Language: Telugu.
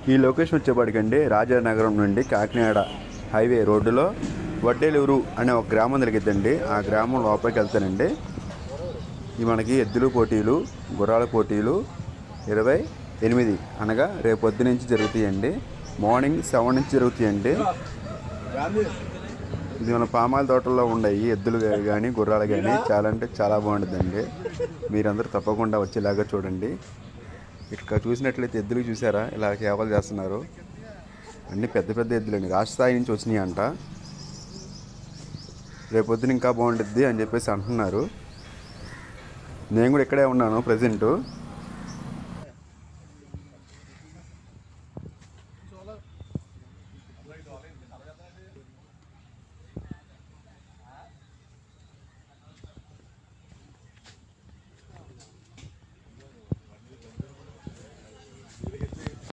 ఈ లొకేషన్ వచ్చేప్పటికండి రాజానగరం నుండి కాకినాడ హైవే రోడ్డులో వడ్డేలూరు అనే ఒక గ్రామం జరిగిద్దండి. ఆ గ్రామం లోపలికి వెళ్తానండి. ఇవి మనకి ఎద్దులు పోటీలు, గుర్రాల పోటీలు 28 అనగా రేపు పొద్దు నుంచి జరుగుతాయండి. మార్నింగ్ 7 నుంచి జరుగుతాయండి. ఇది మన పామాయిల తోటల్లో ఉన్నాయి ఎద్దులు కానీ గుర్రాలు కానీ. చాలా అంటే చాలా బాగుంటుందండి. మీరందరూ తప్పకుండా వచ్చేలాగా చూడండి. ఇక్కడ చూసినట్లయితే ఎద్దులు చూసారా ఇలా సేవలు చేస్తున్నారు. అన్నీ పెద్ద పెద్ద ఎద్దులండి, రాష్ట్ర స్థాయి నుంచి వచ్చినాయి అంట. రేపొద్దున ఇంకా బాగుంటుంది అని చెప్పేసి అంటున్నారు. నేను కూడా ఇక్కడే ఉన్నాను ప్రజెంటు.